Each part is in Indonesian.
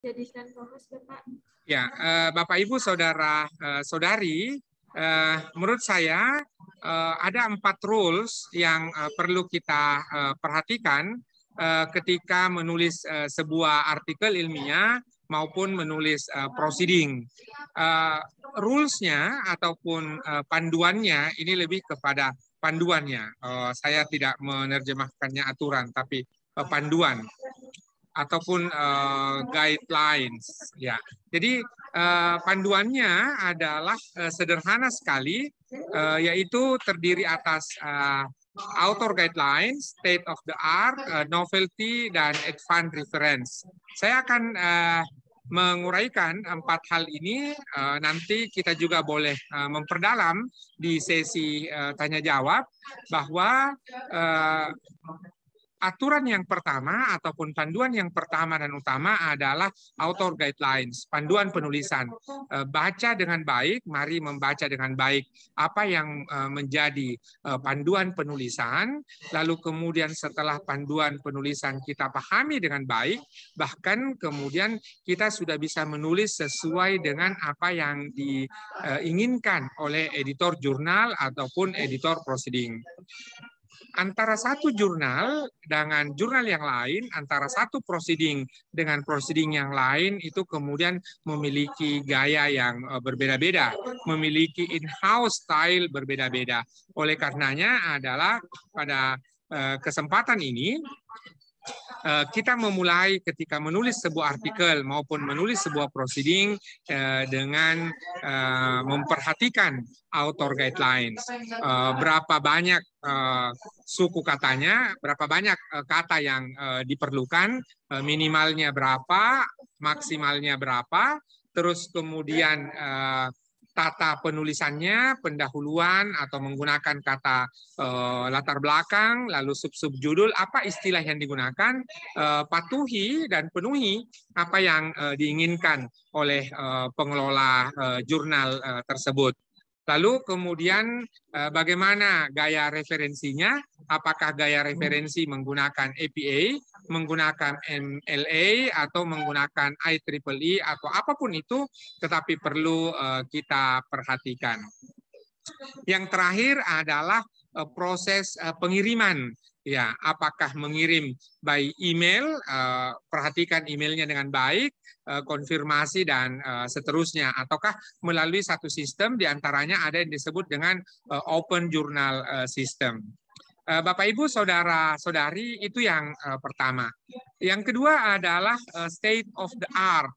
Jadikan fokus, Bapak. Ya, Bapak Ibu Saudara Saudari, menurut saya ada 4 rules yang perlu kita perhatikan ketika menulis sebuah artikel ilmiah maupun menulis proceeding. Rules-nya ataupun panduannya ini lebih kepada panduannya. Saya tidak menerjemahkannya aturan, tapi panduan ataupun guidelines. Ya, jadi panduannya adalah sederhana sekali, yaitu terdiri atas author guidelines, state of the art, novelty, dan advanced reference. Saya akan menguraikan 4 hal ini. Nanti kita juga boleh memperdalam di sesi tanya jawab bahwa aturan yang pertama ataupun panduan yang pertama dan utama adalah author guidelines, panduan penulisan. Baca dengan baik, mari membaca dengan baik apa yang menjadi panduan penulisan, lalu kemudian setelah panduan penulisan kita pahami dengan baik, bahkan kemudian kita sudah bisa menulis sesuai dengan apa yang diinginkan oleh editor jurnal ataupun editor proceeding. Antara satu jurnal dengan jurnal yang lain, antara satu proceeding dengan proceeding yang lain itu kemudian memiliki gaya yang berbeda-beda, memiliki in-house style berbeda-beda. Oleh karenanya adalah pada kesempatan ini kita memulai ketika menulis sebuah artikel maupun menulis sebuah proceeding dengan memperhatikan author guidelines. Berapa banyak suku katanya, berapa banyak kata yang diperlukan, minimalnya berapa, maksimalnya berapa, terus kemudian tata penulisannya, pendahuluan atau menggunakan kata latar belakang, lalu sub-sub judul, apa istilah yang digunakan, patuhi dan penuhi apa yang diinginkan oleh pengelola jurnal tersebut. Lalu kemudian bagaimana gaya referensinya, apakah gaya referensi menggunakan APA, menggunakan MLA, atau menggunakan IEEE, atau apapun itu, tetapi perlu kita perhatikan. Yang terakhir adalah proses pengiriman. Ya, apakah mengirim by email, perhatikan emailnya dengan baik, konfirmasi dan seterusnya, ataukah melalui satu sistem, diantaranya ada yang disebut dengan open journal system. Bapak Ibu saudara-saudari, itu yang pertama. Yang kedua adalah state of the art.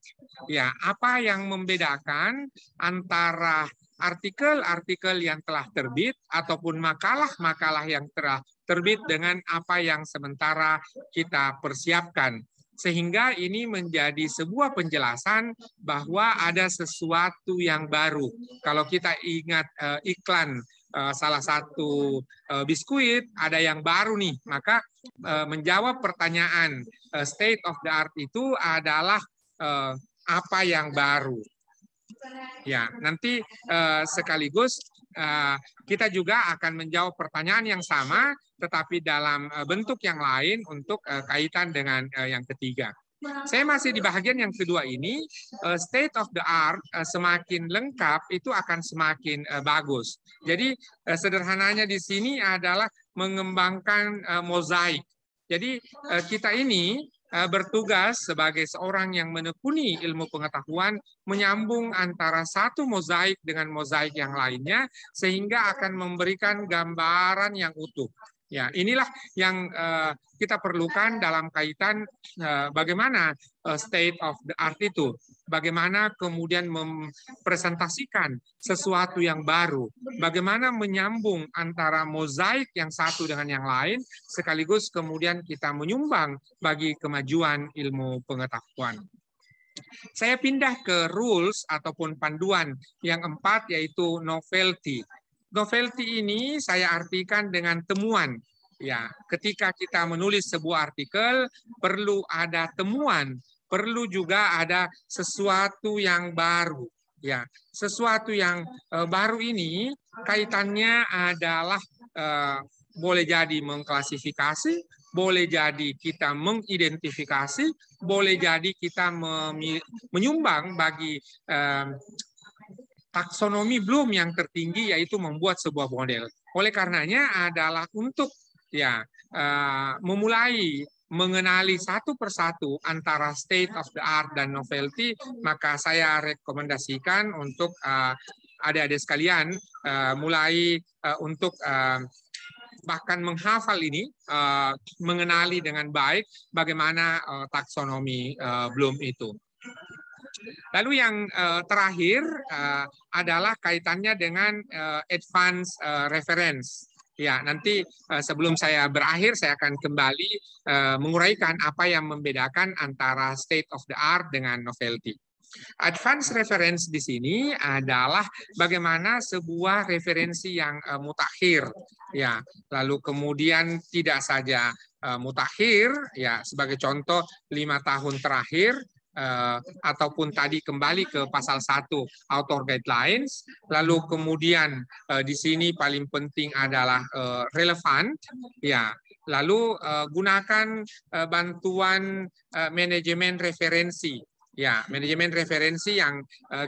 Ya, apa yang membedakan antara artikel-artikel yang telah terbit ataupun makalah-makalah yang telah terbit dengan apa yang sementara kita persiapkan. Sehingga ini menjadi sebuah penjelasan bahwa ada sesuatu yang baru. Kalau kita ingat iklan salah satu biskuit, ada yang baru nih, maka menjawab pertanyaan state of the art itu adalah apa yang baru. Ya, nanti sekaligus kita juga akan menjawab pertanyaan yang sama, tetapi dalam bentuk yang lain untuk kaitan dengan yang ketiga. Saya masih di bagian yang kedua ini, state of the art semakin lengkap itu akan semakin bagus. Jadi sederhananya di sini adalah mengembangkan mozaik. Jadi kita ini bertugas sebagai seorang yang menekuni ilmu pengetahuan, menyambung antara satu mozaik dengan mozaik yang lainnya, sehingga akan memberikan gambaran yang utuh. Ya, inilah yang kita perlukan dalam kaitan bagaimana state of the art itu, bagaimana kemudian mempresentasikan sesuatu yang baru, bagaimana menyambung antara mozaik yang satu dengan yang lain, sekaligus kemudian kita menyumbang bagi kemajuan ilmu pengetahuan. Saya pindah ke rules ataupun panduan yang 4, yaitu novelty. Novelty ini saya artikan dengan temuan. Ya, ketika kita menulis sebuah artikel, perlu ada temuan, perlu juga ada sesuatu yang baru. Ya, sesuatu yang baru ini kaitannya adalah boleh jadi mengklasifikasi, boleh jadi kita mengidentifikasi, boleh jadi kita menyumbang bagi taksonomi Bloom yang tertinggi, yaitu membuat sebuah model. Oleh karenanya adalah untuk memulai mengenali satu persatu antara state of the art dan novelty, maka saya rekomendasikan untuk adik-adik sekalian mulai untuk bahkan menghafal ini, mengenali dengan baik bagaimana taksonomi Bloom itu. Lalu yang terakhir adalah kaitannya dengan advance reference. Ya, nanti sebelum saya berakhir, saya akan kembali menguraikan apa yang membedakan antara state of the art dengan novelty. Advance reference di sini adalah bagaimana sebuah referensi yang mutakhir, ya. Lalu kemudian tidak saja mutakhir, ya, sebagai contoh 5 tahun terakhir. Ataupun tadi kembali ke pasal 1 author guidelines, lalu kemudian di sini paling penting adalah relevan, ya, lalu gunakan bantuan manajemen referensi. Ya, manajemen referensi yang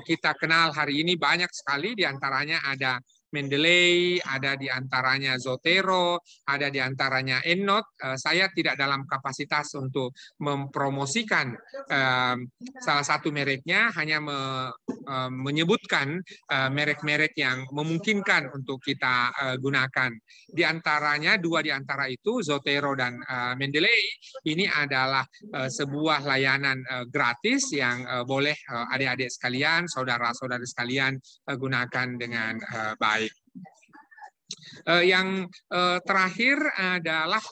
kita kenal hari ini banyak sekali, diantaranya ada Mendeley, ada di antaranya Zotero, ada di antaranya EndNote. Saya tidak dalam kapasitas untuk mempromosikan salah satu mereknya, hanya menyebutkan merek-merek yang memungkinkan untuk kita gunakan. Di antaranya, 2 di antara itu, Zotero dan Mendeley, ini adalah sebuah layanan gratis yang boleh adik-adik sekalian, saudara-saudari sekalian gunakan dengan baik. Yang terakhir adalah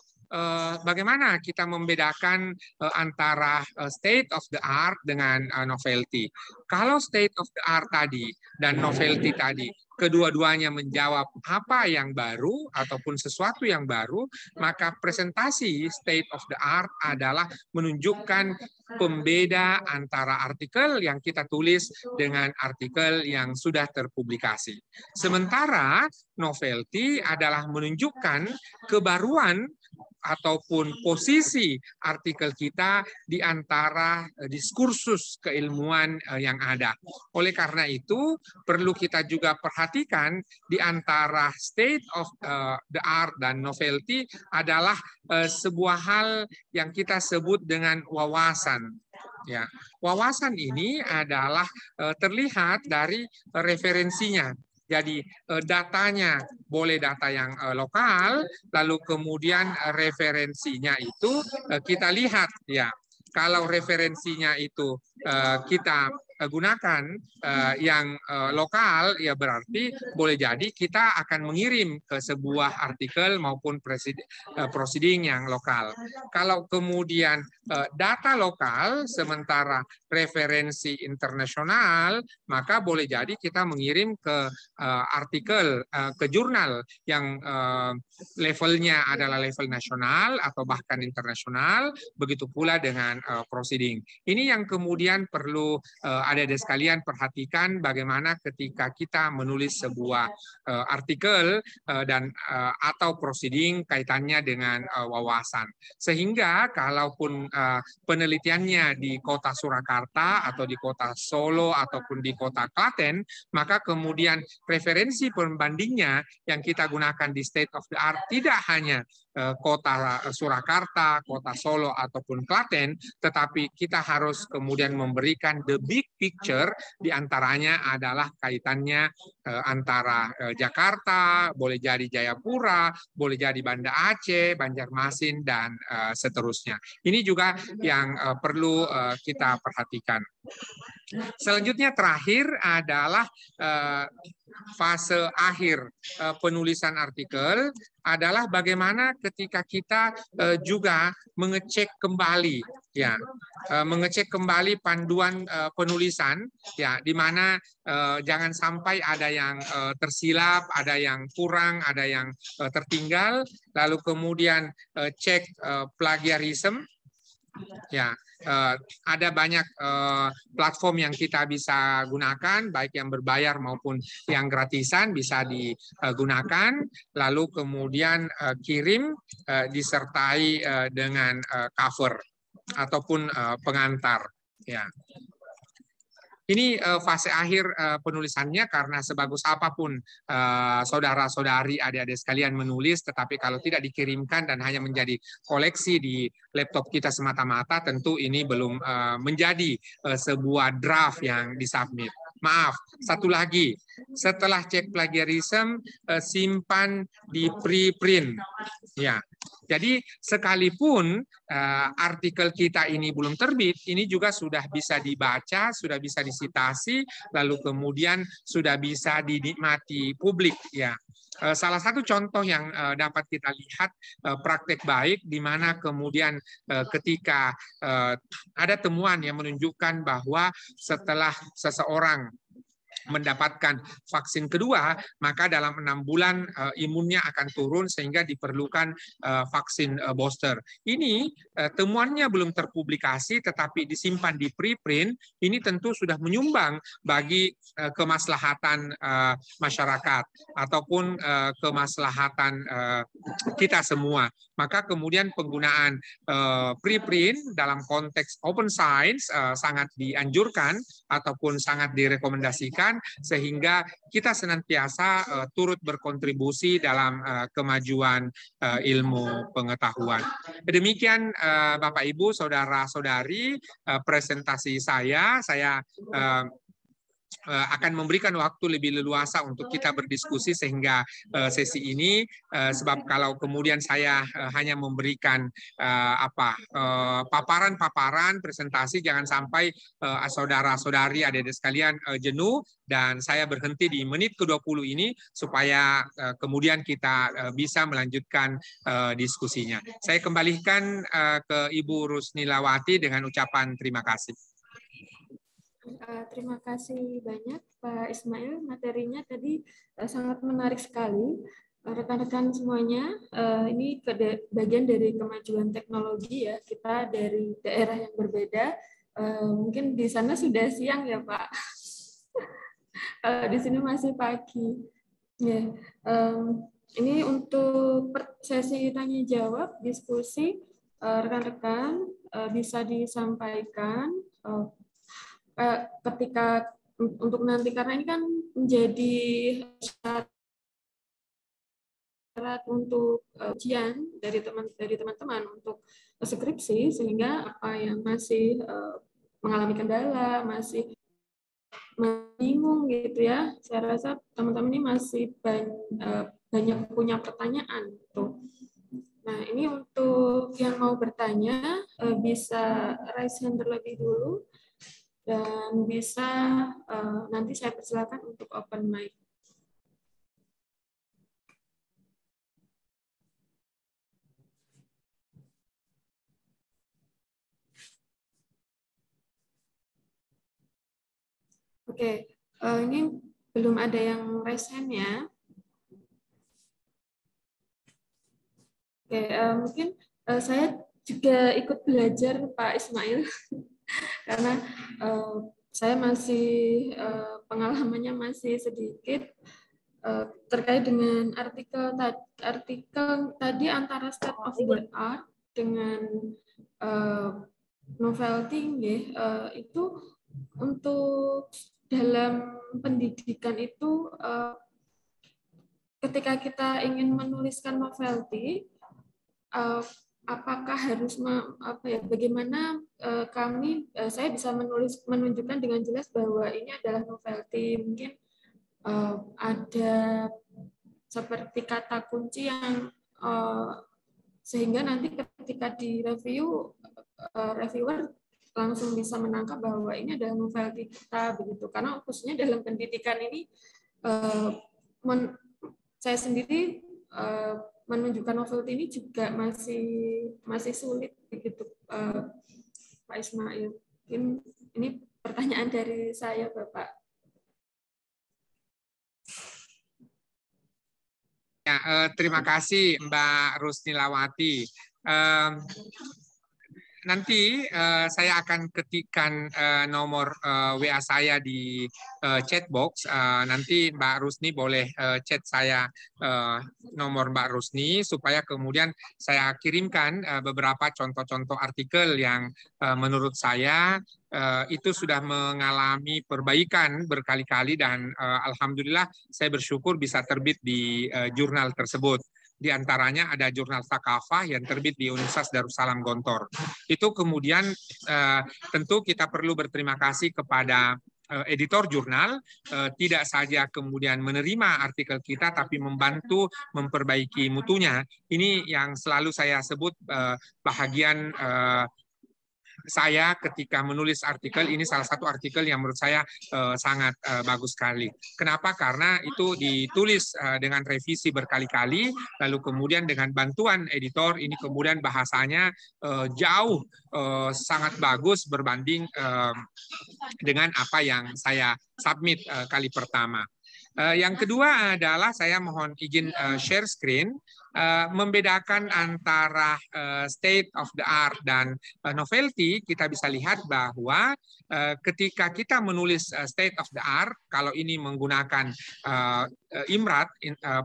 bagaimana kita membedakan antara state of the art dengan novelty. Kalau state of the art tadi dan novelty tadi, kedua-duanya menjawab apa yang baru ataupun sesuatu yang baru, maka presentasi state of the art adalah menunjukkan pembeda antara artikel yang kita tulis dengan artikel yang sudah terpublikasi. Sementara novelty adalah menunjukkan kebaruan ataupun posisi artikel kita di antara diskursus keilmuan yang ada. Oleh karena itu, perlu kita juga perhatikan di antara state of the art dan novelty adalah sebuah hal yang kita sebut dengan wawasan. Ya, wawasan ini adalah terlihat dari referensinya. Jadi datanya boleh data yang lokal, lalu kemudian referensinya itu kita lihat, ya. Kalau referensinya itu kita gunakan yang lokal, ya berarti boleh jadi kita akan mengirim ke sebuah artikel maupun proceeding yang lokal. Kalau kemudian data lokal sementara referensi internasional, maka boleh jadi kita mengirim ke artikel, ke jurnal yang levelnya adalah level nasional atau bahkan internasional, begitu pula dengan proceeding. Ini yang kemudian perlu adik-adik sekalian perhatikan bagaimana ketika kita menulis sebuah artikel dan atau proceeding kaitannya dengan wawasan. Sehingga kalaupun penelitiannya di kota Surakarta atau di kota Solo ataupun di kota Klaten, maka kemudian referensi pembandingnya yang kita gunakan di state of the art tidak hanya kota Surakarta, kota Solo ataupun Klaten, tetapi kita harus kemudian memberikan the big picture, diantaranya adalah kaitannya antara Jakarta, boleh jadi Jayapura, boleh jadi Banda Aceh, Banjarmasin, dan seterusnya. Ini juga yang perlu kita perhatikan. Selanjutnya terakhir adalah fase akhir penulisan artikel adalah bagaimana ketika kita juga mengecek kembali, ya, mengecek kembali panduan penulisan, ya, di mana jangan sampai ada yang tersilap, ada yang kurang, ada yang tertinggal, lalu kemudian cek plagiarisme. Ya, ada banyak platform yang kita bisa gunakan, baik yang berbayar maupun yang gratisan bisa digunakan. Lalu kemudian kirim disertai dengan cover ataupun pengantar. Ya. Ini fase akhir penulisannya karena sebagus apapun saudara-saudari, adik-adik sekalian menulis, tetapi kalau tidak dikirimkan dan hanya menjadi koleksi di laptop kita semata-mata, tentu ini belum menjadi sebuah draft yang disubmit. Maaf, satu lagi, setelah cek plagiarism, simpan di preprint. Ya, jadi sekalipun artikel kita ini belum terbit, ini juga sudah bisa dibaca, sudah bisa disitasi, lalu kemudian sudah bisa dinikmati publik. Ya, salah satu contoh yang dapat kita lihat praktek baik, di mana kemudian ketika ada temuan yang menunjukkan bahwa setelah seseorang mendapatkan vaksin kedua, maka dalam 6 bulan imunnya akan turun sehingga diperlukan vaksin booster. Ini temuannya belum terpublikasi tetapi disimpan di preprint, ini tentu sudah menyumbang bagi kemaslahatan masyarakat ataupun kemaslahatan kita semua. Maka kemudian penggunaan preprint dalam konteks open science sangat dianjurkan ataupun sangat direkomendasikan sehingga kita senantiasa turut berkontribusi dalam kemajuan ilmu pengetahuan. Demikian Bapak Ibu, saudara-saudari, presentasi saya akan memberikan waktu lebih leluasa untuk kita berdiskusi sehingga sesi ini, sebab kalau kemudian saya hanya memberikan paparan-paparan presentasi, jangan sampai saudara-saudari, adik-adik sekalian jenuh dan saya berhenti di menit ke-20 ini supaya kemudian kita bisa melanjutkan diskusinya. Saya kembalikan ke Ibu Rusnilawati dengan ucapan terima kasih. Terima kasih banyak Pak Ismail, materinya tadi sangat menarik sekali. Rekan-rekan semuanya, ini bagian dari kemajuan teknologi ya, kita dari daerah yang berbeda, mungkin di sana sudah siang ya Pak, di sini masih pagi. Ya, ini untuk sesi tanya jawab, diskusi, rekan-rekan bisa disampaikan ketika untuk nanti, karena ini kan menjadi syarat untuk ujian dari teman-teman untuk skripsi, sehingga apa yang masih mengalami kendala, masih bingung gitu ya, saya rasa teman-teman ini masih banyak punya pertanyaan tuh. Nah, ini untuk yang mau bertanya bisa raise hand terlebih dulu. Dan bisa nanti saya persilakan untuk open mic. Oke, ini belum ada yang raise hand ya. Oke, mungkin saya juga ikut belajar Pak Ismail karena saya masih pengalamannya masih sedikit terkait dengan artikel tadi antara state of the art dengan novelty itu untuk dalam pendidikan itu ketika kita ingin menuliskan novelty apakah harus bagaimana saya bisa menunjukkan dengan jelas bahwa ini adalah novelty, mungkin ada seperti kata kunci yang sehingga nanti ketika di review reviewer langsung bisa menangkap bahwa ini adalah novelty kita begitu, karena khususnya dalam pendidikan ini saya sendiri menunjukkan novelty ini juga masih sulit begitu Pak Ismail. Ini pertanyaan dari saya Bapak. Ya, terima kasih Mbak Rusnilawati. nanti saya akan ketikkan nomor WA saya di chat box. Nanti Mbak Rusni boleh chat saya nomor Mbak Rusni supaya kemudian saya kirimkan beberapa contoh-contoh artikel yang menurut saya itu sudah mengalami perbaikan berkali-kali dan alhamdulillah saya bersyukur bisa terbit di jurnal tersebut. Di antaranya ada jurnal Thaqafah yang terbit di Universitas Darussalam Gontor. Itu kemudian tentu kita perlu berterima kasih kepada editor jurnal, tidak saja kemudian menerima artikel kita, tapi membantu memperbaiki mutunya. Ini yang selalu saya sebut bahagian saya ketika menulis artikel. Ini salah satu artikel yang menurut saya sangat bagus sekali. Kenapa? Karena itu ditulis dengan revisi berkali-kali, lalu kemudian dengan bantuan editor ini kemudian bahasanya jauh sangat bagus berbanding dengan apa yang saya submit kali pertama. Yang kedua adalah saya mohon izin share screen, membedakan antara state of the art dan novelty. Kita bisa lihat bahwa ketika kita menulis state of the art, kalau ini menggunakan IMRAT,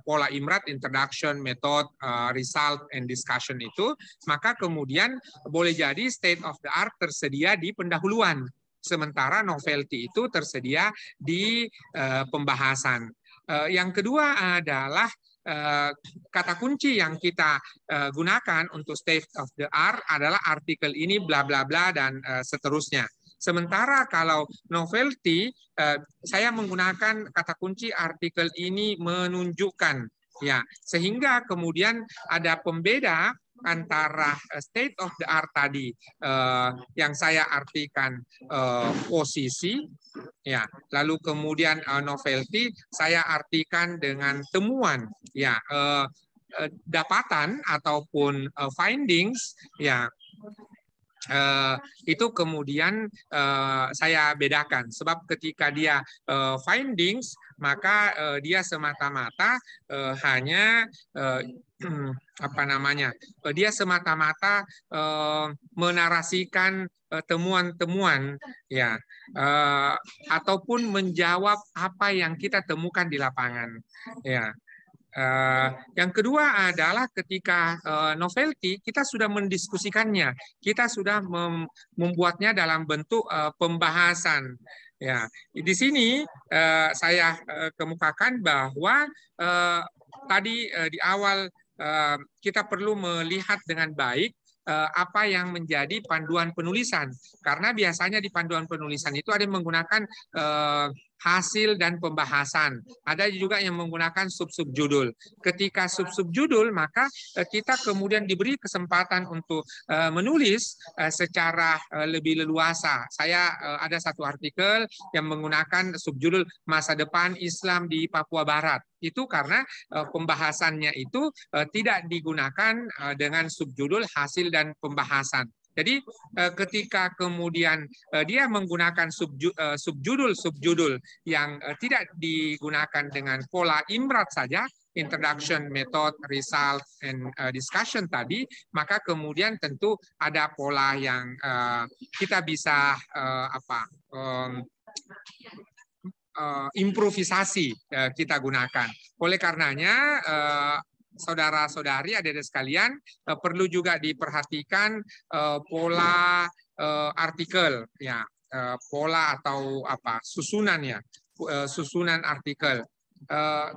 pola IMRAT, introduction, method, result, and discussion itu, maka kemudian boleh jadi state of the art tersedia di pendahuluan. Sementara novelty itu tersedia di pembahasan. Yang kedua adalah kata kunci yang kita gunakan untuk state of the art adalah artikel ini bla bla bla dan seterusnya. Sementara kalau novelty, saya menggunakan kata kunci artikel ini menunjukkan, ya, sehingga kemudian ada pembeda antara state of the art tadi yang saya artikan posisi, ya, lalu kemudian novelty saya artikan dengan temuan, ya, dapatan ataupun findings, ya. Itu kemudian saya bedakan, sebab ketika dia findings maka dia semata-mata hanya apa namanya, dia semata-mata menarasikan temuan-temuan, ya, ataupun menjawab apa yang kita temukan di lapangan, ya. Yang kedua adalah ketika novelty kita sudah mendiskusikannya, kita sudah membuatnya dalam bentuk pembahasan. Ya, di sini saya kemukakan bahwa tadi di awal kita perlu melihat dengan baik apa yang menjadi panduan penulisan, karena biasanya di panduan penulisan itu ada yang menggunakan hasil dan pembahasan. Ada juga yang menggunakan sub-sub judul. Ketika sub-sub judul, maka kita kemudian diberi kesempatan untuk menulis secara lebih leluasa. Saya ada satu artikel yang menggunakan subjudul Masa Depan Islam di Papua Barat. Itu karena pembahasannya itu tidak digunakan dengan subjudul hasil dan pembahasan. Jadi ketika kemudian dia menggunakan subjudul yang tidak digunakan dengan pola IMRAT saja, introduction, method, result, and discussion tadi, maka kemudian tentu ada pola yang kita bisa improvisasi kita gunakan. Oleh karenanya saudara-saudari, adik-adik sekalian, perlu juga diperhatikan pola artikel, ya, pola atau apa susunannya, susunan artikel.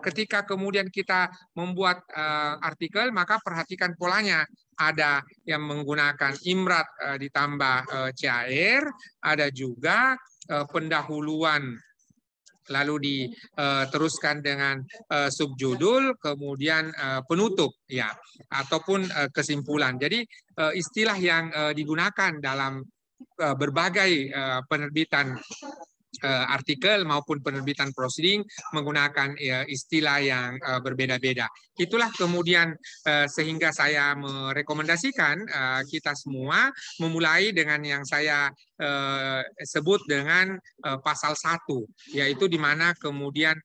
Ketika kemudian kita membuat artikel, maka perhatikan polanya. Ada yang menggunakan IMRAT ditambah CAR, ada juga pendahuluan, lalu diteruskan dengan subjudul, kemudian penutup, ya, ataupun kesimpulan. Jadi istilah yang digunakan dalam berbagai penerbitan artikel maupun penerbitan proceeding menggunakan istilah yang berbeda-beda. Itulah kemudian sehingga saya merekomendasikan kita semua memulai dengan yang saya sebut dengan pasal 1, yaitu di mana kemudian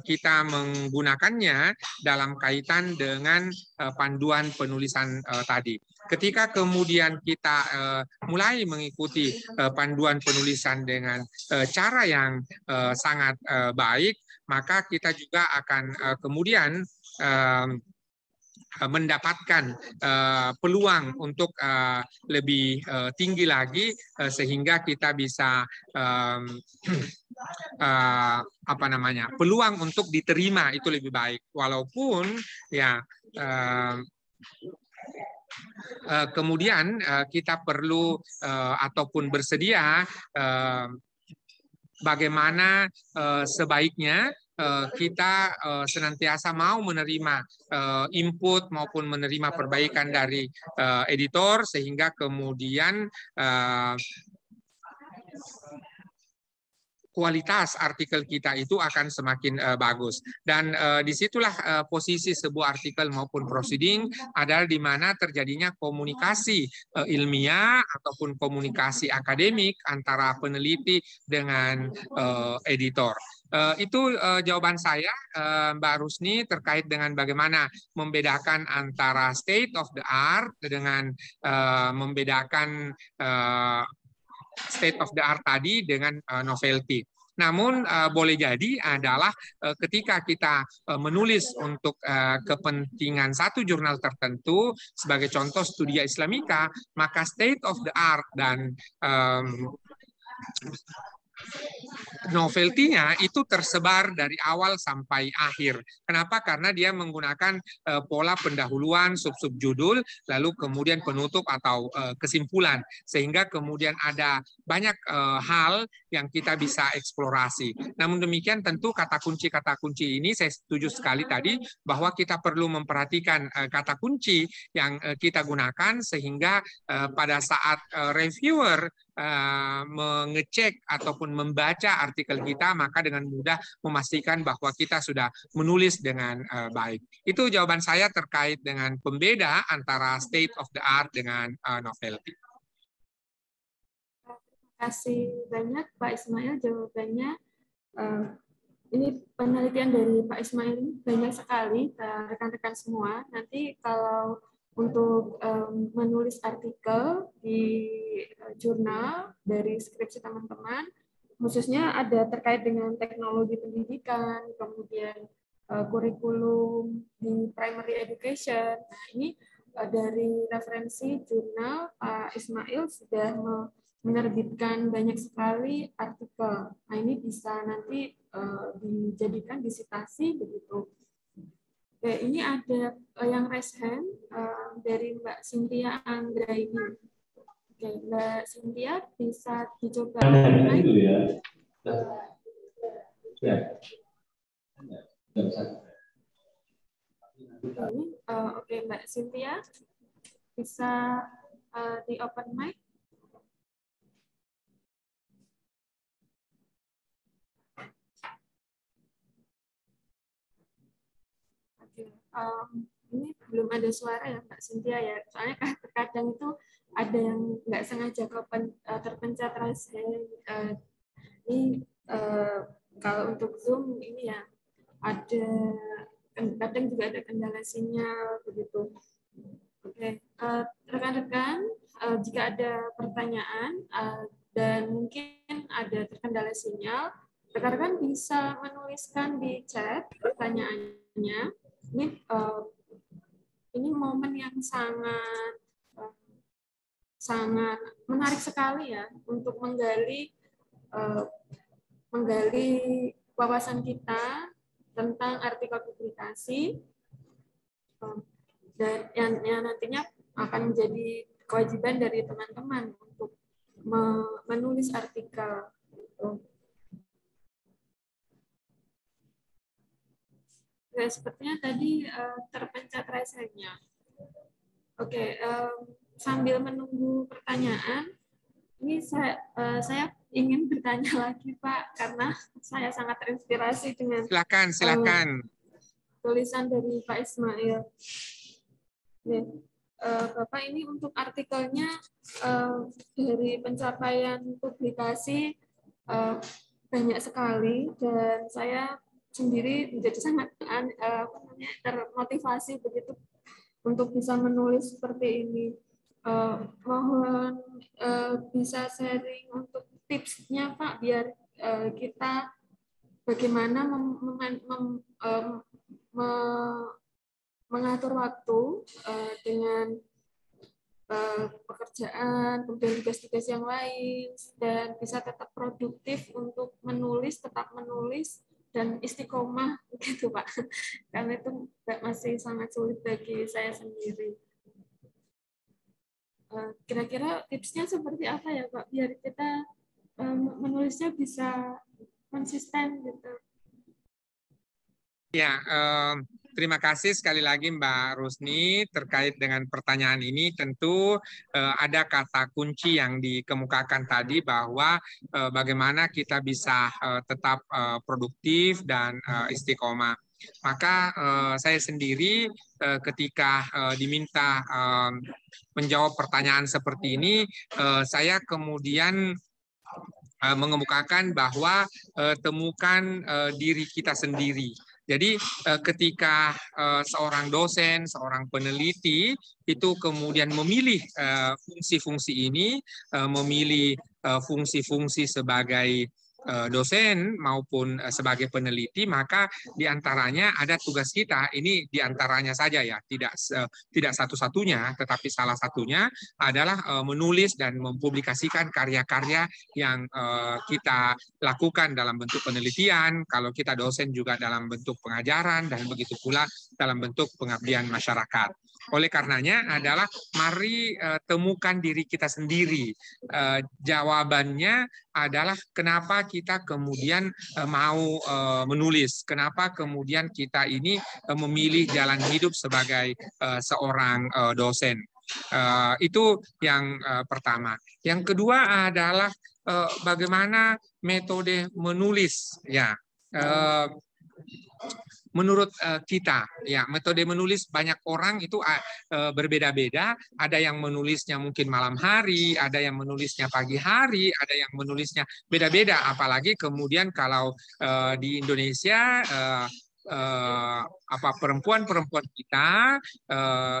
kita menggunakannya dalam kaitan dengan panduan penulisan tadi. Ketika kemudian kita mulai mengikuti panduan penulisan dengan cara yang sangat baik, maka kita juga akan kemudian mendapatkan peluang untuk lebih tinggi lagi sehingga kita bisa peluang untuk diterima itu lebih baik, walaupun ya kemudian kita perlu ataupun bersedia bagaimana sebaiknya kita senantiasa mau menerima input maupun menerima perbaikan dari editor, sehingga kemudian kualitas artikel kita itu akan semakin bagus. Dan disitulah posisi sebuah artikel maupun proceeding adalah di mana terjadinya komunikasi ilmiah ataupun komunikasi akademik antara peneliti dengan editor. Itu jawaban saya, Mbak Rusni, terkait dengan bagaimana membedakan antara state of the art dengan membedakan state of the art tadi dengan novelty. Namun boleh jadi adalah ketika kita menulis untuk kepentingan satu jurnal tertentu, sebagai contoh Studia Islamika, maka state of the art dan novelty-nya itu tersebar dari awal sampai akhir. Kenapa? Karena dia menggunakan pola pendahuluan, sub-sub judul, lalu kemudian penutup atau kesimpulan, sehingga kemudian ada banyak hal yang kita bisa eksplorasi. Namun demikian tentu kata kunci ini saya setuju sekali tadi bahwa kita perlu memperhatikan kata kunci yang kita gunakan, sehingga pada saat reviewer mengecek ataupun membaca artikel kita, maka dengan mudah memastikan bahwa kita sudah menulis dengan baik. Itu jawaban saya terkait dengan pembeda antara state of the art dengan novelty. Terima kasih banyak Pak Ismail jawabannya. Ini penelitian dari Pak Ismail banyak sekali rekan-rekan semua. Nanti kalau untuk menulis artikel di jurnal dari skripsi teman-teman, khususnya ada terkait dengan teknologi pendidikan, kemudian kurikulum di primary education. Nah, ini dari referensi jurnal Pak Ismail sudah menerbitkan banyak sekali artikel. Nah, ini bisa nanti dijadikan dissertasi begitu. Oke, ini ada yang raise hand dari Mbak Cynthia Anggraini. Oke, Mbak Cynthia bisa dicoba. Dulu ya. Oke, Mbak Cynthia bisa di open mic. Ini belum ada suara ya Mbak Cynthia ya, soalnya terkadang itu ada yang nggak sengaja terpencet raise hand. Ini kalau untuk Zoom ini ya ada kadang juga ada kendala sinyal begitu. Oke, rekan-rekan jika ada pertanyaan dan mungkin ada terkendala sinyal, rekan-rekan bisa menuliskan di chat pertanyaannya. Ini momen yang sangat menarik sekali ya untuk menggali wawasan kita tentang artikel publikasi, dan yang nantinya akan menjadi kewajiban dari teman-teman untuk menulis artikel. Ya, sepertinya tadi terpencet raise hand-nya. Oke, sambil menunggu pertanyaan, ini saya ingin bertanya lagi Pak, karena saya sangat terinspirasi dengan silakan tulisan dari Pak Ismail. Bapak, ini untuk artikelnya dari pencapaian publikasi banyak sekali, dan saya sendiri menjadi sangat termotivasi begitu untuk bisa menulis seperti ini. Mohon bisa sharing untuk tipsnya Pak, biar kita bagaimana mengatur waktu dengan pekerjaan, kemudian tugas-tugas yang lain, dan bisa tetap produktif untuk menulis, tetap menulis, dan istiqomah gitu Pak. Karena itu masih sangat sulit bagi saya sendiri. Kira-kira tipsnya seperti apa ya Pak, biar kita menulisnya bisa konsisten gitu. Ya, terima kasih sekali lagi Mbak Rusni terkait dengan pertanyaan ini. Tentu ada kata kunci yang dikemukakan tadi bahwa bagaimana kita bisa tetap produktif dan istiqomah. Maka saya sendiri ketika diminta menjawab pertanyaan seperti ini, saya kemudian mengemukakan bahwa temukan diri kita sendiri. Jadi ketika seorang dosen, seorang peneliti itu kemudian memilih fungsi-fungsi ini, memilih fungsi-fungsi sebagai dosen maupun sebagai peneliti, maka diantaranya ada tugas kita. Ini diantaranya saja ya, tidak satu-satunya, tetapi salah satunya adalah menulis dan mempublikasikan karya-karya yang kita lakukan dalam bentuk penelitian. Kalau kita dosen juga dalam bentuk pengajaran, dan begitu pula dalam bentuk pengabdian masyarakat. Oleh karenanya adalah mari temukan diri kita sendiri. Jawabannya adalah kenapa kita kemudian mau menulis, kenapa kemudian kita ini memilih jalan hidup sebagai seorang dosen. Itu yang pertama. Yang kedua adalah bagaimana metode menulis, ya. Menurut kita, ya, metode menulis banyak orang itu berbeda-beda. Ada yang menulisnya mungkin malam hari, ada yang menulisnya pagi hari, ada yang menulisnya beda-beda. Apalagi kemudian kalau di Indonesia perempuan-perempuan kita,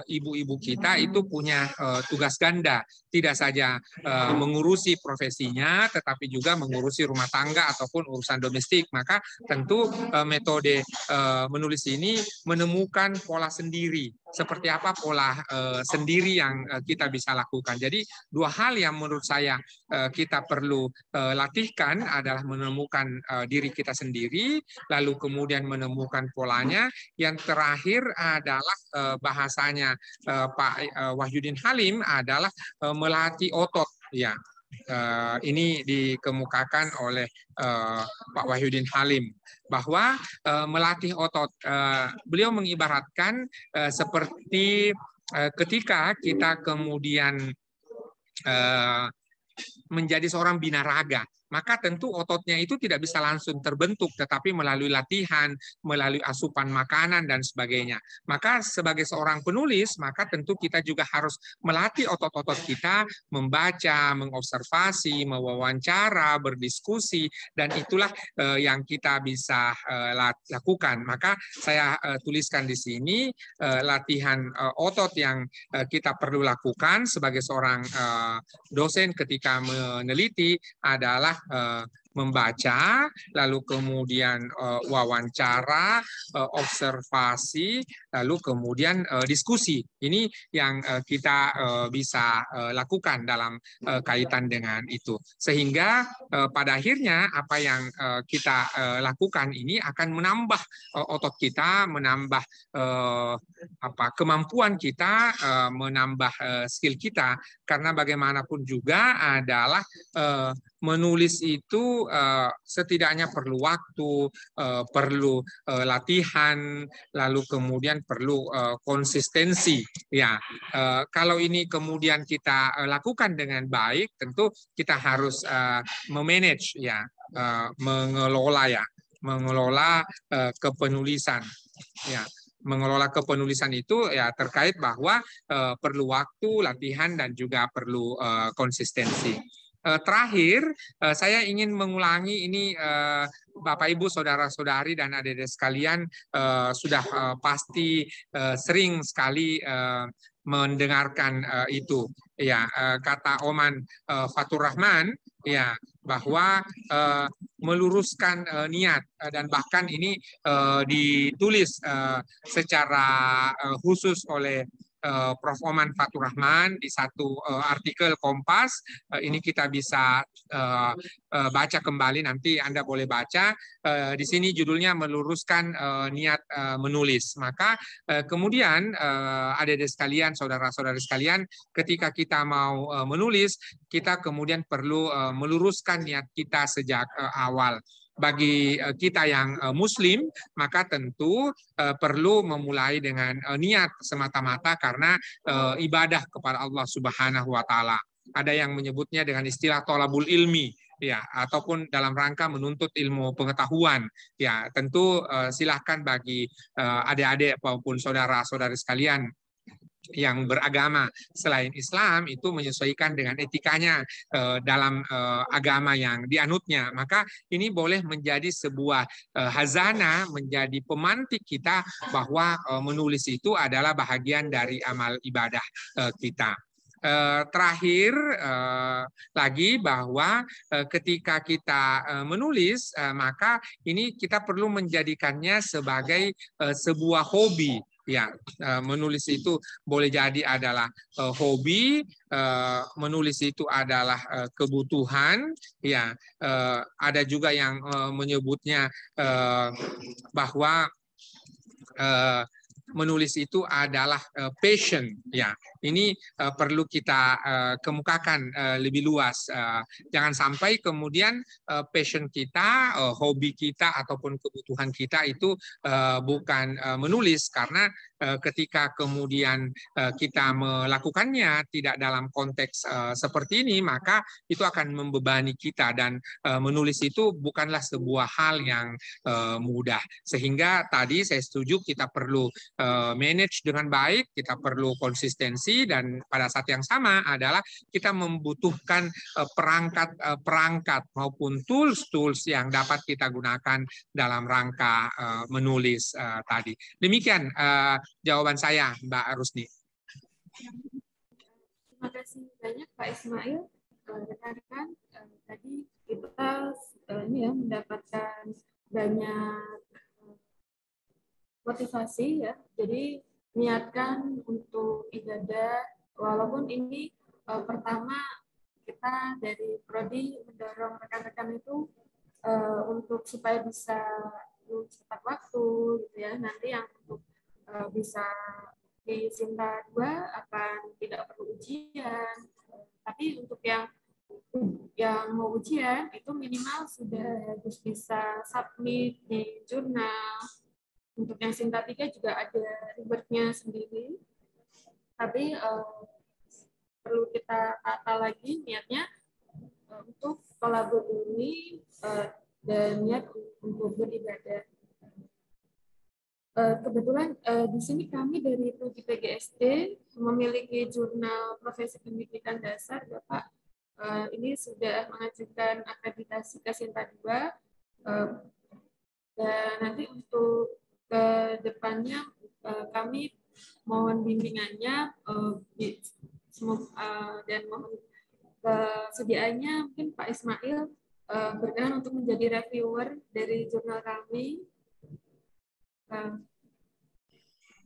ibu-ibu kita itu punya tugas ganda, tidak saja mengurusi profesinya, tetapi juga mengurusi rumah tangga ataupun urusan domestik. Maka tentu metode menulis ini menemukan pola sendiri, seperti apa pola sendiri yang kita bisa lakukan. Jadi dua hal yang menurut saya kita perlu latihkan adalah menemukan diri kita sendiri, lalu kemudian menemukan polanya. Yang terakhir adalah bahasanya Pak Wahyudin Halim adalah melatih otot, ya. Ini dikemukakan oleh Pak Wahyudin Halim bahwa melatih otot. Beliau mengibaratkan seperti ketika kita kemudian menjadi seorang binaraga, maka tentu ototnya itu tidak bisa langsung terbentuk, tetapi melalui latihan, melalui asupan makanan, dan sebagainya. Maka sebagai seorang penulis, maka tentu kita juga harus melatih otot-otot kita, membaca, mengobservasi, mewawancara, berdiskusi, dan itulah yang kita bisa lakukan. Maka saya tuliskan di sini latihan otot yang kita perlu lakukan sebagai seorang dosen ketika meneliti adalah membaca, lalu kemudian wawancara, observasi, lalu kemudian diskusi. Ini yang kita bisa lakukan dalam kaitan dengan itu. Sehingga pada akhirnya apa yang kita lakukan ini akan menambah otot kita, menambah kemampuan kita, menambah skill kita. Karena bagaimanapun juga adalah menulis itu setidaknya perlu waktu, perlu latihan, lalu kemudian perlu konsistensi. Ya, kalau ini kemudian kita lakukan dengan baik, tentu kita harus memanage, ya, mengelola kepenulisan. Ya. Mengelola kepenulisan itu ya terkait bahwa perlu waktu, latihan, dan juga perlu konsistensi. Terakhir, saya ingin mengulangi ini Bapak Ibu, saudara-saudari dan adik-adik sekalian sudah pasti sering sekali mendengarkan itu. Ya, kata Oman Fatur Rahman, ya, bahwa meluruskan niat, dan bahkan ini ditulis secara khusus oleh Prof. Oman Fatur Rahman di satu artikel Kompas. Ini kita bisa baca kembali, nanti Anda boleh baca. Di sini judulnya meluruskan niat menulis. Maka kemudian adik-adik sekalian, saudara-saudari sekalian, ketika kita mau menulis, kita kemudian perlu meluruskan niat kita sejak awal. Bagi kita yang Muslim, maka tentu perlu memulai dengan niat semata-mata karena ibadah kepada Allah Subhanahu wa Ta'ala. Ada yang menyebutnya dengan istilah thalabul ilmi, ya, ataupun dalam rangka menuntut ilmu pengetahuan. Ya, tentu silahkan bagi adik-adik maupun saudara-saudari sekalian yang beragama selain Islam itu menyesuaikan dengan etikanya dalam agama yang dianutnya. Maka ini boleh menjadi sebuah hazanah, menjadi pemantik kita bahwa menulis itu adalah bahagian dari amal ibadah kita. Terakhir lagi bahwa ketika kita menulis, maka ini kita perlu menjadikannya sebagai sebuah hobi. Ya, menulis itu boleh jadi adalah hobi, menulis itu adalah kebutuhan. Ya, ada juga yang menyebutnya bahwa menulis itu adalah passion. Ya, ini perlu kita kemukakan lebih luas. Jangan sampai kemudian passion kita, hobi kita ataupun kebutuhan kita itu bukan menulis, karena ketika kemudian kita melakukannya tidak dalam konteks seperti ini, maka itu akan membebani kita, dan menulis itu bukanlah sebuah hal yang mudah. Sehingga tadi saya setuju kita perlu manage dengan baik, kita perlu konsistensi, dan pada saat yang sama adalah kita membutuhkan perangkat maupun tools yang dapat kita gunakan dalam rangka menulis tadi. Demikian jawaban saya, Mbak Rusdi. Terima kasih banyak Pak Ismail. Rekan-rekan, tadi kita mendapatkan banyak motivasi, ya. Jadi niatkan untuk ibadah, walaupun ini pertama kita dari Prodi mendorong rekan-rekan itu untuk supaya bisa cepat waktu, gitu ya. Nanti yang untuk bisa di Sinta 2 akan tidak perlu ujian, tapi untuk yang mau ujian itu minimal sudah harus bisa submit di jurnal. Untuk yang Sinta 3 juga ada reward-nya sendiri, tapi perlu kita tata lagi niatnya untuk kolabor ini dan niat untuk beribadah. Kebetulan di sini kami dari Prodi PGSD memiliki jurnal profesi pendidikan dasar, Bapak. Ini sudah mengajukan akreditasi ke Sinta 2, dan nanti untuk ke depannya kami mohon bimbingannya dan mohon kesediaannya mungkin Pak Ismail berkenan untuk menjadi reviewer dari jurnal kami,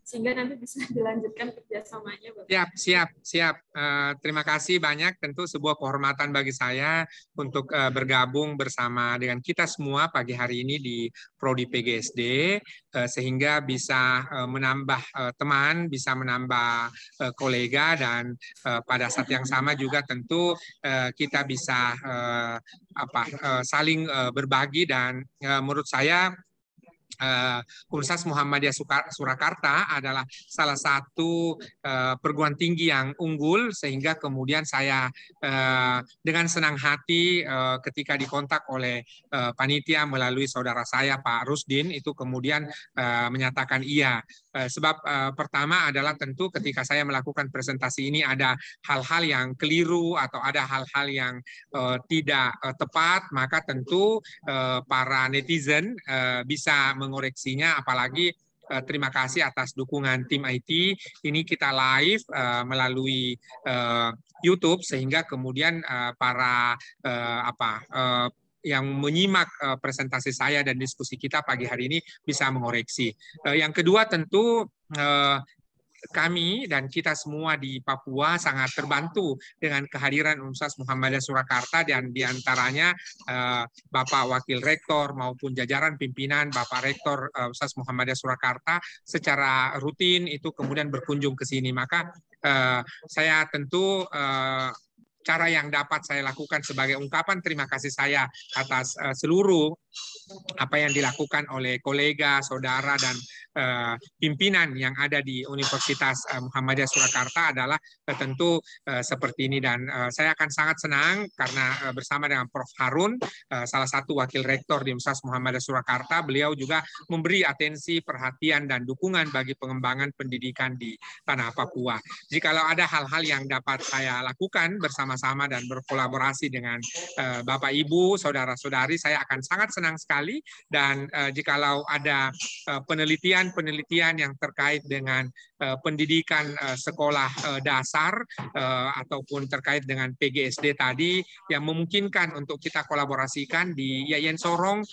sehingga nanti bisa dilanjutkan kerjasamanya, Bapak. Siap. Terima kasih banyak. Tentu sebuah kehormatan bagi saya untuk bergabung bersama dengan kita semua pagi hari ini di Prodi PGSD, sehingga bisa menambah teman, bisa menambah kolega, dan pada saat yang sama juga tentu kita bisa saling berbagi, dan menurut saya Universitas Muhammadiyah Surakarta adalah salah satu perguruan tinggi yang unggul, sehingga kemudian saya dengan senang hati ketika dikontak oleh panitia melalui saudara saya Pak Rusdin, itu kemudian menyatakan iya. Sebab pertama adalah tentu ketika saya melakukan presentasi ini ada hal-hal yang keliru atau ada hal-hal yang tidak tepat, maka tentu para netizen bisa mengoreksinya. Apalagi terima kasih atas dukungan tim IT. Ini kita live melalui YouTube, sehingga kemudian para yang menyimak presentasi saya dan diskusi kita pagi hari ini bisa mengoreksi. Yang kedua tentu kami dan kita semua di Papua sangat terbantu dengan kehadiran Universitas Muhammadiyah Surakarta, dan diantaranya Bapak Wakil Rektor maupun jajaran pimpinan Bapak Rektor Universitas Muhammadiyah Surakarta secara rutin itu kemudian berkunjung ke sini. Maka saya tentu cara yang dapat saya lakukan sebagai ungkapan terima kasih saya atas seluruh apa yang dilakukan oleh kolega, saudara, dan pimpinan yang ada di Universitas Muhammadiyah Surakarta adalah tentu seperti ini. Dan saya akan sangat senang karena bersama dengan Prof. Harun, salah satu wakil rektor di Universitas Muhammadiyah Surakarta, beliau juga memberi atensi, perhatian, dan dukungan bagi pengembangan pendidikan di tanah Papua. Jikalau ada hal-hal yang dapat saya lakukan bersama-sama dan berkolaborasi dengan Bapak Ibu, saudara-saudari, saya akan sangat senang sekali. Dan jikalau ada penelitian yang terkait dengan pendidikan sekolah dasar ataupun terkait dengan PGSD tadi yang memungkinkan untuk kita kolaborasikan di Yayan Sorong,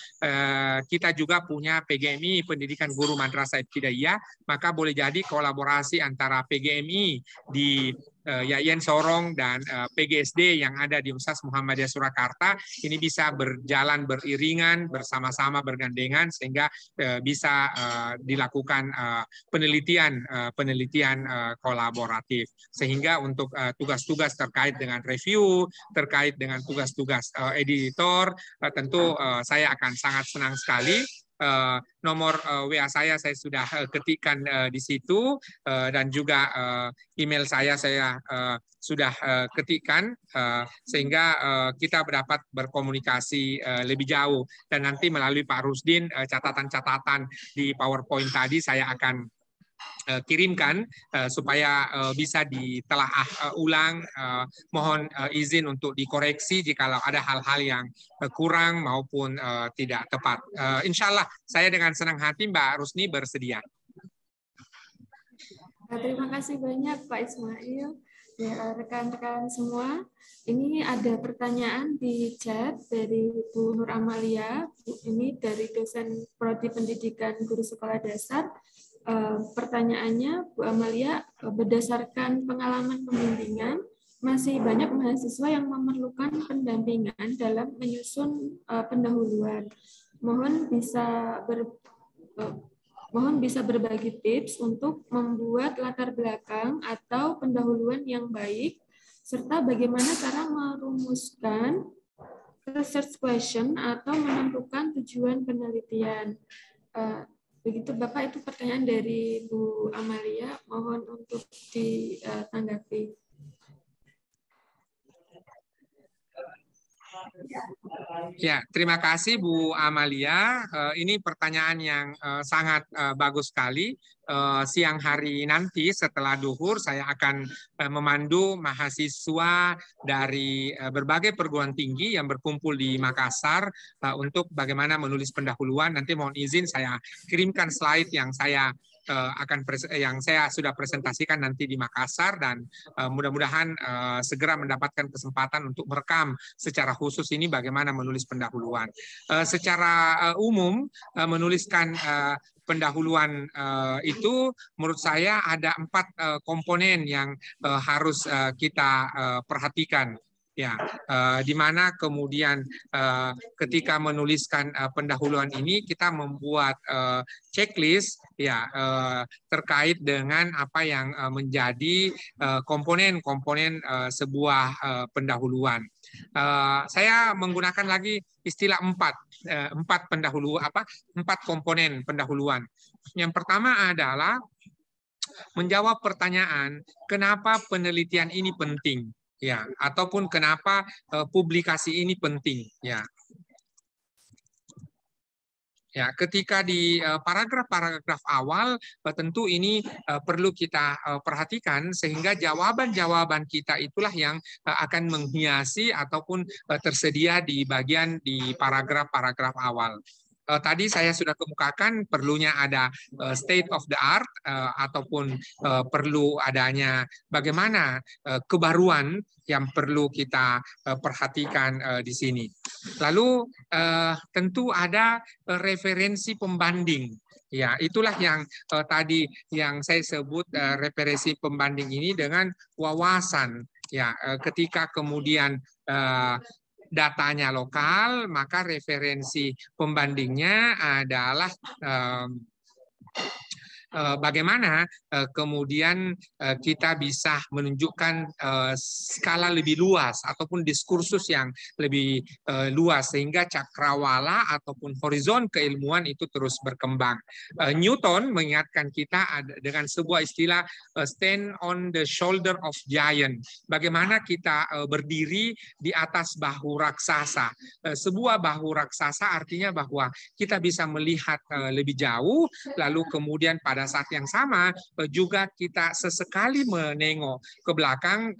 kita juga punya PGMI Pendidikan Guru Madrasah Ibtidaiyah, maka boleh jadi kolaborasi antara PGMI di Yayan Sorong dan PGSD yang ada di Universitas Muhammadiyah Surakarta ini bisa berjalan beriringan, bersama-sama bergandengan, sehingga bisa dilakukan penelitian kolaboratif, sehingga untuk tugas-tugas terkait dengan review, terkait dengan tugas-tugas editor, tentu saya akan sangat senang sekali. Nomor WA saya sudah ketikkan di situ, dan juga email saya sudah ketikkan, sehingga kita dapat berkomunikasi lebih jauh. Dan nanti melalui Pak Rusdin, catatan-catatan di PowerPoint tadi saya akan kirimkan supaya bisa ditelaah ulang. Mohon izin untuk dikoreksi jika ada hal-hal yang kurang maupun tidak tepat. Insya Allah saya dengan senang hati Mbak Rusni bersedia. Terima kasih banyak Pak Ismail. Ya, rekan-rekan semua, ini ada pertanyaan di chat dari Bu Nur Amalia. Ini dari dosen Prodi Pendidikan Guru Sekolah Dasar. Pertanyaannya, Bu Amalia, berdasarkan pengalaman pembimbingan, masih banyak mahasiswa yang memerlukan pendampingan dalam menyusun pendahuluan. Mohon bisa berbagi tips untuk membuat latar belakang atau pendahuluan yang baik, serta bagaimana cara merumuskan research question atau menentukan tujuan penelitian. Begitu Bapak, itu pertanyaan dari Bu Amalia, mohon untuk ditanggapi. Ya, terima kasih Bu Amalia. Ini pertanyaan yang sangat bagus sekali. Siang hari nanti setelah duhur saya akan memandu mahasiswa dari berbagai perguruan tinggi yang berkumpul di Makassar untuk bagaimana menulis pendahuluan. Nanti mohon izin saya kirimkan slide yang saya sudah presentasikan nanti di Makassar, dan mudah-mudahan segera mendapatkan kesempatan untuk merekam secara khusus ini bagaimana menulis pendahuluan. Secara umum menuliskan pendahuluan itu menurut saya ada 4 komponen yang harus kita perhatikan. Ya, di mana kemudian ketika menuliskan pendahuluan ini kita membuat checklist ya terkait dengan apa yang menjadi komponen-komponen sebuah pendahuluan. Saya menggunakan lagi istilah empat komponen pendahuluan. Yang pertama adalah menjawab pertanyaan kenapa penelitian ini penting, ya, ataupun kenapa publikasi ini penting, ya. Ya, ketika di paragraf-paragraf awal tentu ini perlu kita perhatikan sehingga jawaban-jawaban kita itulah yang akan menghiasi ataupun tersedia di bagian di paragraf-paragraf awal. Tadi saya sudah kemukakan perlunya ada state of the art ataupun perlu adanya bagaimana kebaruan yang perlu kita perhatikan di sini. Lalu tentu ada referensi pembanding. Ya, itulah yang tadi yang saya sebut referensi pembanding ini dengan wawasan. Ya, ketika kemudian datanya lokal, maka referensi pembandingnya adalah bagaimana kemudian kita bisa menunjukkan skala lebih luas ataupun diskursus yang lebih luas sehingga cakrawala ataupun horizon keilmuan itu terus berkembang. Newton mengingatkan kita dengan sebuah istilah stand on the shoulder of giant. Bagaimana kita berdiri di atas bahu raksasa. Sebuah bahu raksasa artinya bahwa kita bisa melihat lebih jauh, lalu kemudian pada saat yang sama juga kita sesekali menengok ke belakang.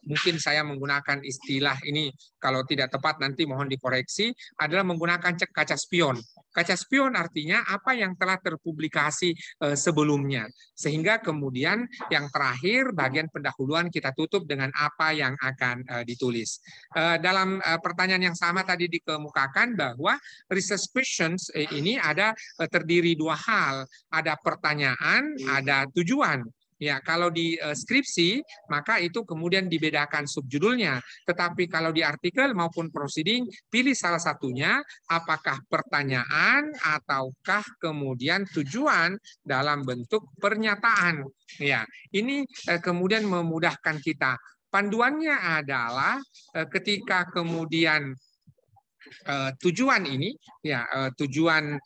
Mungkin saya menggunakan istilah ini, kalau tidak tepat nanti mohon dikoreksi, adalah menggunakan kaca spion. Kaca spion artinya apa yang telah terpublikasi sebelumnya. Sehingga kemudian yang terakhir bagian pendahuluan kita tutup dengan apa yang akan ditulis. Dalam pertanyaan yang sama tadi dikemukakan bahwa research questions ini ada terdiri dua hal. Ada pertanyaan, ada tujuan. Ya, kalau di skripsi, maka itu kemudian dibedakan subjudulnya. Tetapi kalau di artikel maupun proceeding, pilih salah satunya, apakah pertanyaan ataukah kemudian tujuan dalam bentuk pernyataan. Ya, ini kemudian memudahkan kita. Panduannya adalah ketika kemudian tujuan ini, ya, tujuan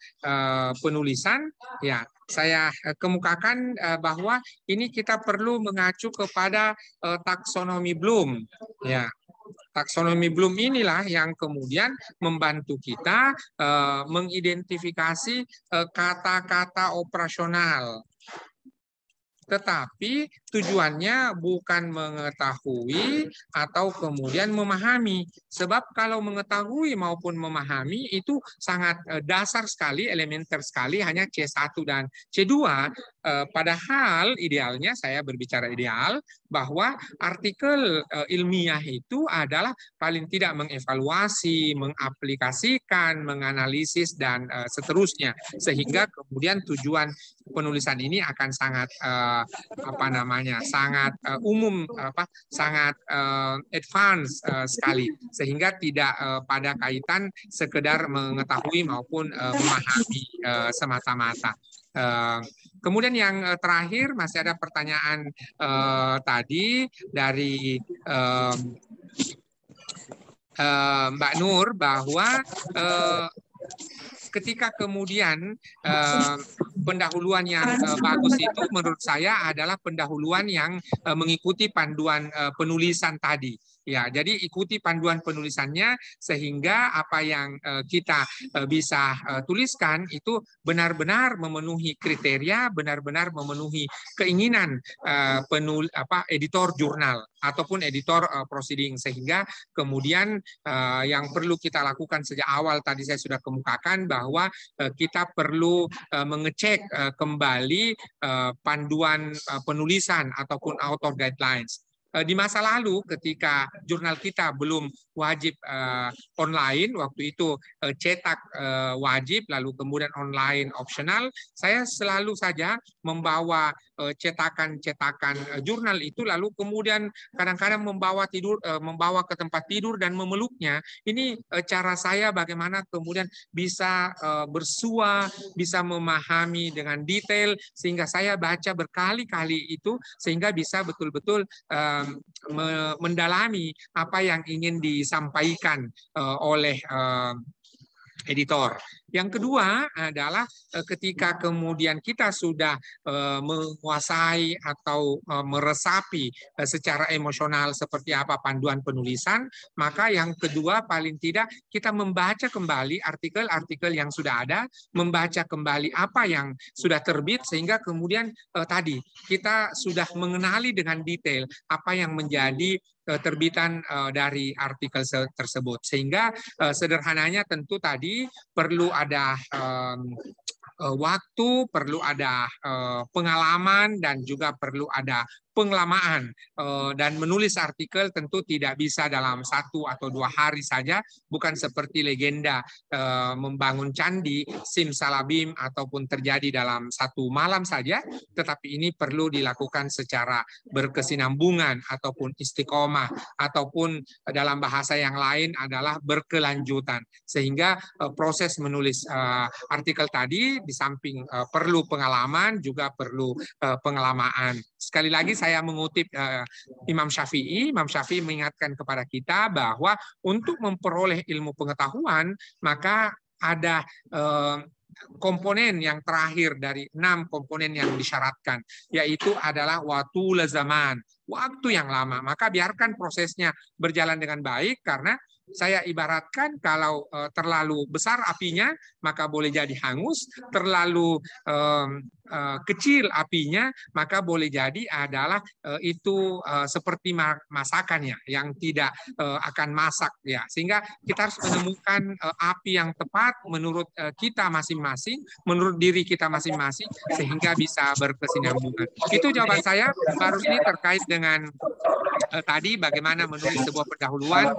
penulisan, ya, saya kemukakan bahwa ini kita perlu mengacu kepada taksonomi Bloom. Ya, taksonomi Bloom inilah yang kemudian membantu kita mengidentifikasi kata-kata operasional. Tetapi tujuannya bukan mengetahui atau kemudian memahami. Sebab kalau mengetahui maupun memahami itu sangat dasar sekali, elementer sekali, hanya C1 dan C2. Padahal idealnya, saya berbicara ideal, bahwa artikel ilmiah itu adalah paling tidak mengevaluasi, mengaplikasikan, menganalisis, dan seterusnya. Sehingga kemudian tujuan penulisan ini akan sangat sangat umum, sangat advance sekali, sehingga tidak pada kaitan sekedar mengetahui maupun memahami semata-mata. Kemudian yang terakhir masih ada pertanyaan tadi dari Mbak Nur bahwa ketika kemudian pendahuluan yang bagus itu menurut saya adalah pendahuluan yang mengikuti panduan penulisan tadi. Ya, jadi ikuti panduan penulisannya sehingga apa yang kita bisa tuliskan itu benar-benar memenuhi kriteria, benar-benar memenuhi keinginan editor jurnal ataupun editor proceeding, sehingga kemudian yang perlu kita lakukan sejak awal tadi saya sudah kemukakan bahwa kita perlu mengecek kembali panduan penulisan ataupun author guidelines. Di masa lalu ketika jurnal kita belum wajib online, waktu itu cetak wajib, lalu kemudian online opsional, saya selalu saja membawa cetakan-cetakan jurnal itu, lalu kemudian kadang-kadang membawa ke tempat tidur dan memeluknya. Ini cara saya bagaimana kemudian bisa bersua, bisa memahami dengan detail, sehingga saya baca berkali-kali itu, sehingga bisa betul-betul mendalami apa yang ingin disampaikan oleh editor. Yang kedua adalah ketika kemudian kita sudah menguasai atau meresapi secara emosional seperti apa panduan penulisan, maka yang kedua paling tidak kita membaca kembali artikel-artikel yang sudah ada, membaca kembali apa yang sudah terbit sehingga kemudian tadi kita sudah mengenali dengan detail apa yang menjadi terbitan dari artikel tersebut. Sehingga sederhananya tentu tadi perlu ada waktu, perlu ada pengalaman, dan juga perlu ada penglamaan. Dan menulis artikel tentu tidak bisa dalam 1 atau 2 hari saja, bukan seperti legenda membangun candi, simsalabim, ataupun terjadi dalam 1 malam saja, tetapi ini perlu dilakukan secara berkesinambungan ataupun istiqomah, ataupun dalam bahasa yang lain adalah berkelanjutan. Sehingga proses menulis artikel tadi di samping perlu pengalaman juga perlu pengalamaan. Sekali lagi saya mengutip Imam Syafi'i. Imam Syafi'i mengingatkan kepada kita bahwa untuk memperoleh ilmu pengetahuan maka ada komponen yang terakhir dari 6 komponen yang disyaratkan, yaitu adalah watul zaman, waktu yang lama. Maka biarkan prosesnya berjalan dengan baik, karena saya ibaratkan kalau terlalu besar apinya maka boleh jadi hangus, terlalu kecil apinya maka boleh jadi adalah itu seperti masakannya yang tidak akan masak ya. Sehingga kita harus menemukan api yang tepat menurut kita masing-masing, menurut diri kita masing-masing, sehingga bisa berkesinambungan. Itu jawaban saya Pak Rusdi terkait dengan tadi bagaimana menulis sebuah pendahuluan.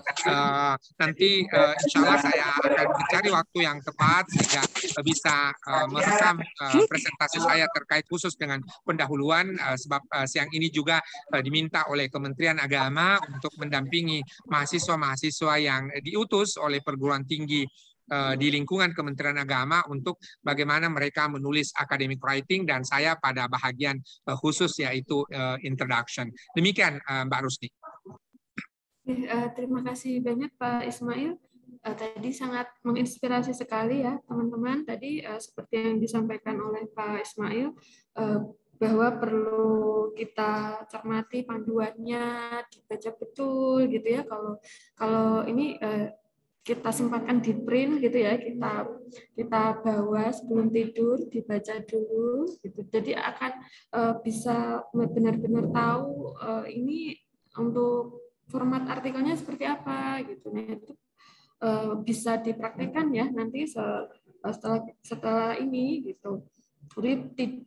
Nanti insya Allah saya akan mencari waktu yang tepat sehingga bisa merekam presentasi saya terkait khusus dengan pendahuluan, sebab siang ini juga diminta oleh Kementerian Agama untuk mendampingi mahasiswa-mahasiswa yang diutus oleh perguruan tinggi di lingkungan Kementerian Agama untuk bagaimana mereka menulis academic writing, dan saya pada bahagian khusus yaitu introduction. Demikian Mbak Rusdi. Terima kasih banyak Pak Ismail. Tadi sangat menginspirasi sekali ya teman-teman. Tadi seperti yang disampaikan oleh Pak Ismail, bahwa perlu kita cermati panduannya, dibaca betul gitu ya. Kalau ini kita sempatkan di print gitu ya, kita bawa sebelum tidur, dibaca dulu gitu. Jadi akan bisa benar-benar tahu ini untuk format artikelnya seperti apa gitu. Nah, itu bisa dipraktekkan ya nanti setelah ini gitu. Jadi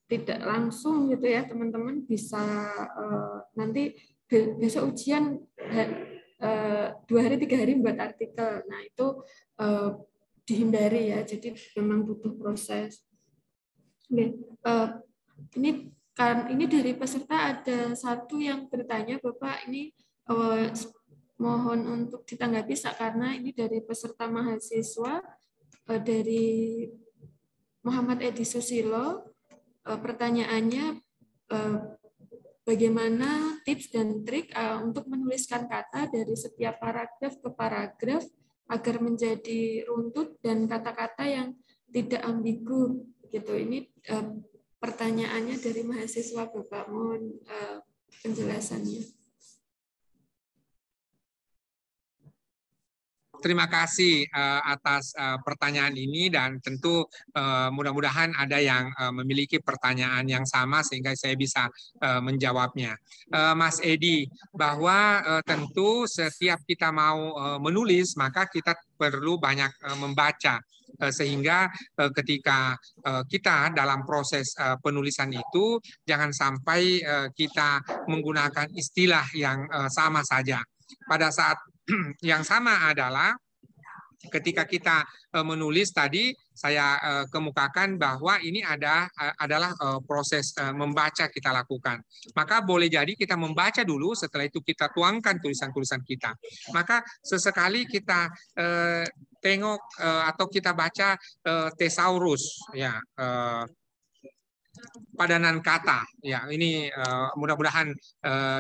tidak langsung gitu ya teman-teman, bisa nanti besok ujian 2 hari 3 hari buat artikel. Nah itu dihindari ya. Jadi memang butuh proses. Ini dari peserta ada satu yang bertanya, Bapak, ini mohon untuk ditanggapi karena ini dari peserta mahasiswa dari Muhammad Edi Susilo. Pertanyaannya, bagaimana tips dan trik untuk menuliskan kata dari setiap paragraf ke paragraf agar menjadi runtut dan kata-kata yang tidak ambigu gitu. Ini pertanyaannya dari mahasiswa, Bapak. Mohon penjelasannya. Terima kasih atas pertanyaan ini, dan tentu mudah-mudahan ada yang memiliki pertanyaan yang sama sehingga saya bisa menjawabnya. Mas Edi, bahwa tentu setiap kita mau menulis maka kita perlu banyak membaca, sehingga ketika kita dalam proses penulisan itu jangan sampai kita menggunakan istilah yang sama saja. Pada saat yang sama adalah ketika kita menulis tadi saya kemukakan bahwa ini adalah proses membaca kita lakukan. Maka boleh jadi kita membaca dulu, setelah itu kita tuangkan tulisan-tulisan kita. Maka sesekali kita tengok atau kita baca thesaurus ya. padanan kata. Ya, ini mudah-mudahan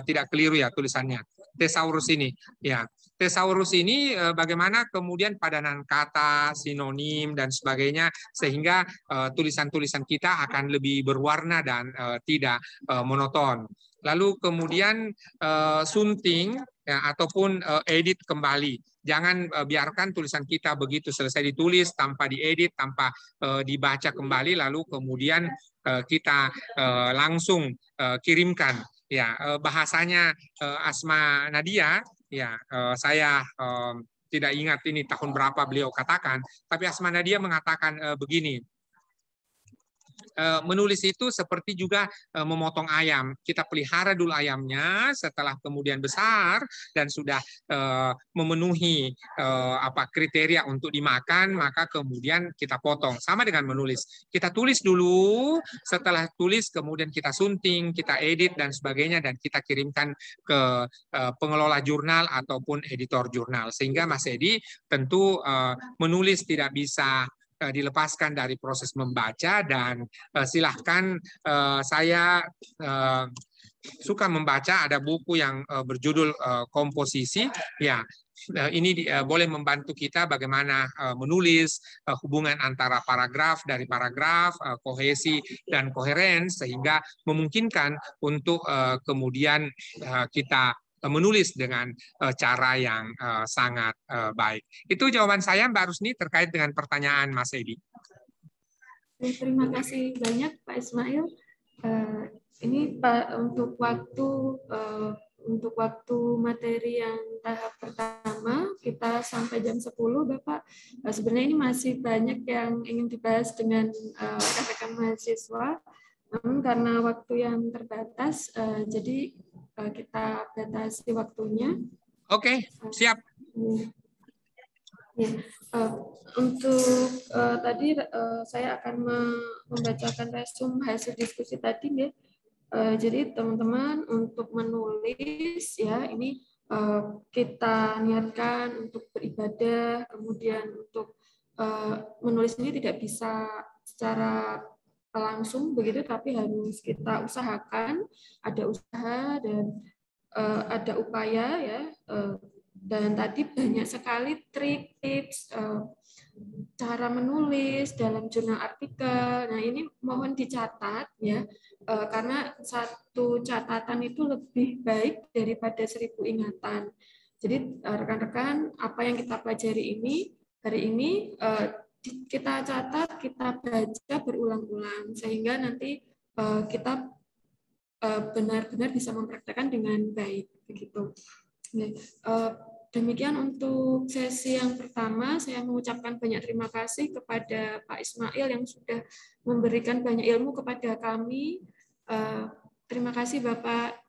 tidak keliru ya tulisannya. Thesaurus ini, ya. Thesaurus ini bagaimana kemudian padanan kata, sinonim dan sebagainya sehingga tulisan-tulisan kita akan lebih berwarna dan tidak monoton. Lalu kemudian sunting ya, ataupun edit kembali. Jangan biarkan tulisan kita begitu selesai ditulis tanpa diedit, tanpa dibaca kembali, lalu kemudian kita langsung kirimkan. Ya, bahasanya Asma Nadia, ya saya tidak ingat ini tahun berapa beliau katakan, tapi Asma Nadia mengatakan begini. Menulis itu seperti juga memotong ayam. Kita pelihara dulu ayamnya, setelah kemudian besar dan sudah memenuhi kriteria untuk dimakan, maka kemudian kita potong. Sama dengan menulis. Kita tulis dulu, setelah tulis kemudian kita sunting, kita edit dan sebagainya, dan kita kirimkan ke pengelola jurnal ataupun editor jurnal. Sehingga Mas Edi tentu menulis tidak bisa dilepaskan dari proses membaca, dan silahkan saya suka membaca, ada buku yang berjudul komposisi, ya ini boleh membantu kita bagaimana menulis, hubungan antara paragraf dari paragraf, kohesi dan koheren, sehingga memungkinkan untuk kemudian kita menulis dengan cara yang sangat baik. Itu jawaban saya, Mbak Rusni, terkait dengan pertanyaan Mas Edi. Terima kasih banyak Pak Ismail. Ini Pak untuk waktu materi yang tahap pertama kita sampai jam 10, Bapak. Sebenarnya ini masih banyak yang ingin dibahas dengan rekan-rekan mahasiswa, namun karena waktu yang terbatas, jadi kita batasi waktunya. Oke, siap. Ya, untuk tadi saya akan membacakan resume hasil diskusi tadi, ya. Jadi teman-teman untuk menulis ya ini kita niatkan untuk beribadah, kemudian untuk menulis ini tidak bisa secara langsung begitu, tapi harus kita usahakan, ada usaha dan ada upaya ya, dan tadi banyak sekali trik, tips, cara menulis dalam jurnal artikel. Nah ini mohon dicatat ya, karena satu catatan itu lebih baik daripada 1000 ingatan. Jadi rekan-rekan, apa yang kita pelajari ini hari ini kita catat, kita baca berulang-ulang sehingga nanti kita benar-benar bisa mempraktekkan dengan baik begitu. Demikian untuk sesi yang pertama. Saya mengucapkan banyak terima kasih kepada Pak Ismail yang sudah memberikan banyak ilmu kepada kami. Terima kasih Bapak.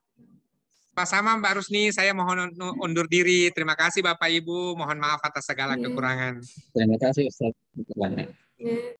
Sama Mbak Rusni, saya mohon undur diri. Terima kasih Bapak Ibu, mohon maaf atas segala kekurangan. Terima kasih Ustaz.